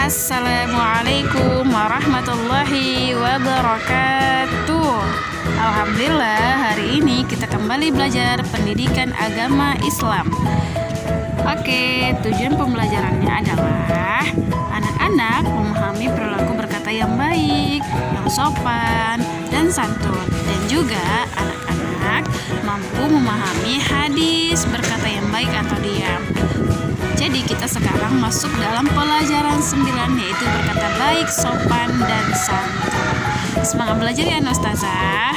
Assalamualaikum warahmatullahi wabarakatuh. Alhamdulillah, hari ini kita kembali belajar pendidikan agama Islam. Oke, tujuan pembelajarannya adalah anak-anak memahami perilaku berkata yang baik, yang sopan, dan santun. Dan juga anak-anak mampu memahami hadis berkata yang baik atau diam. Jadi kita sekarang masuk dalam pelajaran 9, yaitu berkata baik, sopan, dan santun. Semangat belajar ya Ustazah.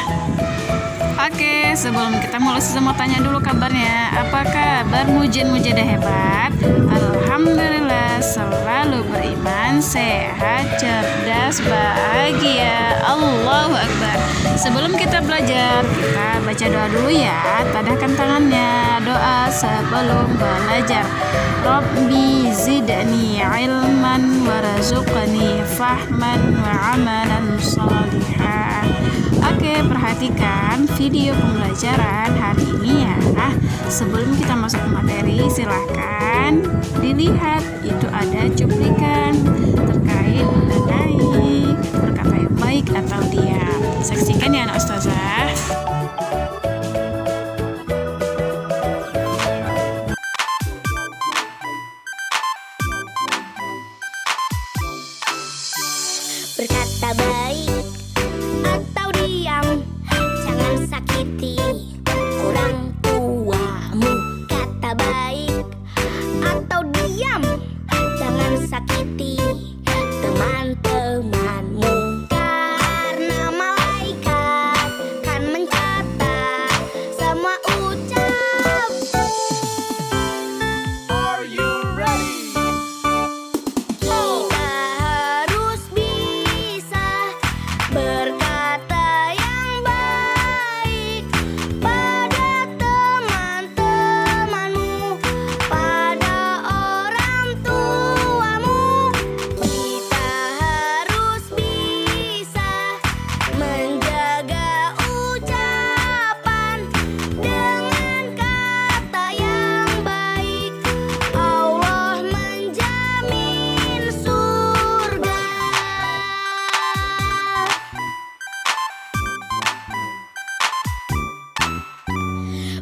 Oke, sebelum kita mulai saya mau tanya dulu kabarnya. Apa kabar mujadah hebat? Alhamdulillah, selalu beriman, sehat, cerdas, bahagia. Allahu Akbar. Sebelum kita belajar, kita baca doa dulu ya. Tadahkan tangannya. Doa sebelum belajar. Rabbi zidni ilman warzuqni fahman wa amalan shalihan. Oke, perhatikan video pembelajaran hari ini ya. Sebelum kita masuk ke materi, silahkan dilihat. Itu ada cuplikan terkait mengenai berkata yang baik atau diam. Saksikan ya anak Ustazah. Berkata baik atau diam, jangan sakiti orang tuamu. Kata baik atau diam, jangan sakiti teman-temanmu. Karena malaikat kan mencatat semua ucap. Are you ready? Kita harus bisa berkata yang baik pada teman-temanmu, pada orang tuamu. Kita harus bisa menjaga ucapan dengan kata yang baik. Allah menjamin surga.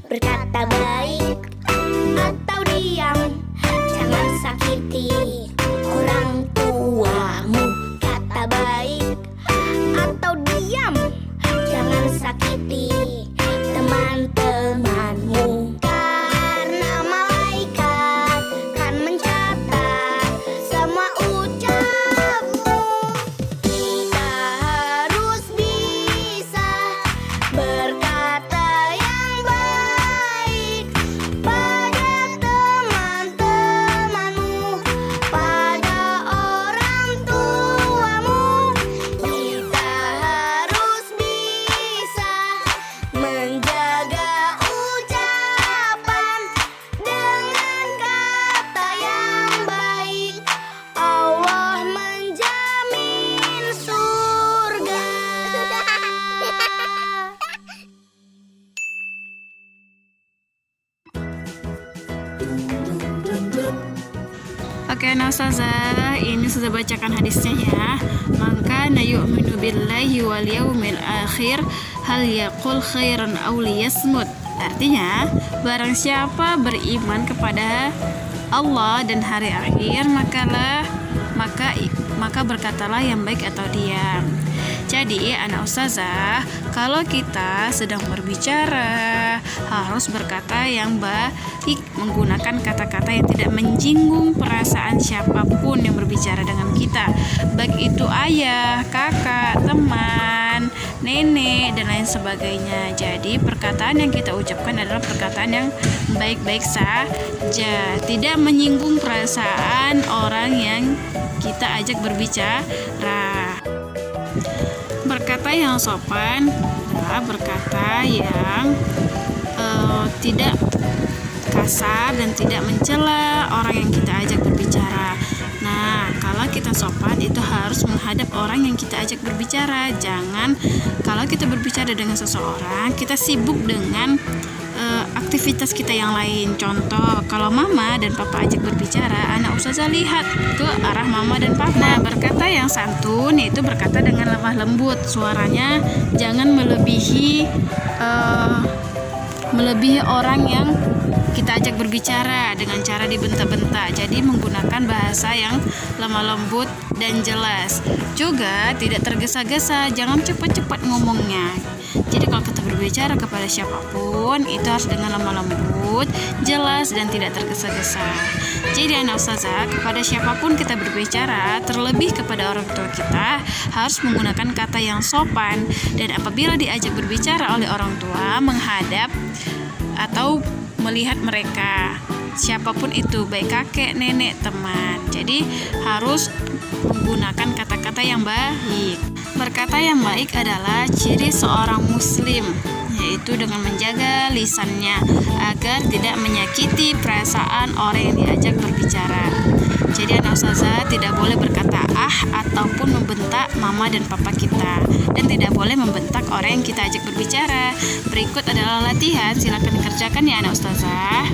Berkata baik atau diam, jangan sakiti orang tuamu. Kata baik atau diam, jangan sakiti teman-temanmu. Karena malaikat kan mencatat semua ucapmu. Kita harus bisa berkata yang baik pada teman-temanmu, pada orang tuamu. Kita harus bisa menjaga ucapan dengan kata yang baik. Allah menjamin surga. Oke, Ustazah, ini sudah bacakan hadisnya ya. Maka na yu'minu billahi wal yaumil akhir hal yaqul khairan aw liyasmut. Artinya, barang siapa beriman kepada Allah dan hari akhir, maka berkatalah yang baik atau diam. Jadi anak Ustazah, kalau kita sedang berbicara harus berkata yang baik, menggunakan kata-kata yang tidak menyinggung perasaan siapapun yang berbicara dengan kita, baik itu ayah, kakak, teman, nenek, dan lain sebagainya. Jadi perkataan yang kita ucapkan adalah perkataan yang baik-baik saja, tidak menyinggung perasaan orang yang kita ajak berbicara. Berkata yang sopan adalah berkata yang tidak kasar dan tidak mencela orang yang kita ajak berbicara. Nah, kalau kita sopan itu harus menghadap orang yang kita ajak berbicara. Jangan kalau kita berbicara dengan seseorang, kita sibuk dengan aktivitas kita yang lain. Contoh, kalau mama dan papa ajak berbicara, anak ustazah lihat ke arah mama dan papa. Nah, berkata yang santun yaitu berkata dengan lemah lembut. Suaranya jangan melebihi orang yang kita ajak berbicara dengan cara dibentak-bentak. Jadi menggunakan bahasa yang lemah lembut dan jelas. Juga tidak tergesa-gesa, jangan cepat-cepat ngomongnya. Jadi kalau kita berbicara kepada siapapun itu harus dengan lemah lembut, jelas dan tidak tergesa-gesa. Jadi anak ustazah, kepada siapapun kita berbicara, terlebih kepada orang tua kita, harus menggunakan kata yang sopan. Dan apabila diajak berbicara oleh orang tua, menghadap atau melihat mereka, siapapun itu, baik kakek, nenek, teman. Jadi harus menggunakan kata-kata yang baik. Berkata yang baik adalah ciri seorang muslim, yaitu dengan menjaga lisannya agar tidak menyakiti perasaan orang yang diajak berbicara. Jadi anak ustazah tidak boleh berkata ataupun membentak mama dan papa kita, dan tidak boleh membentak orang yang kita ajak berbicara. Berikut adalah latihan, silakan dikerjakan ya anak ustazah.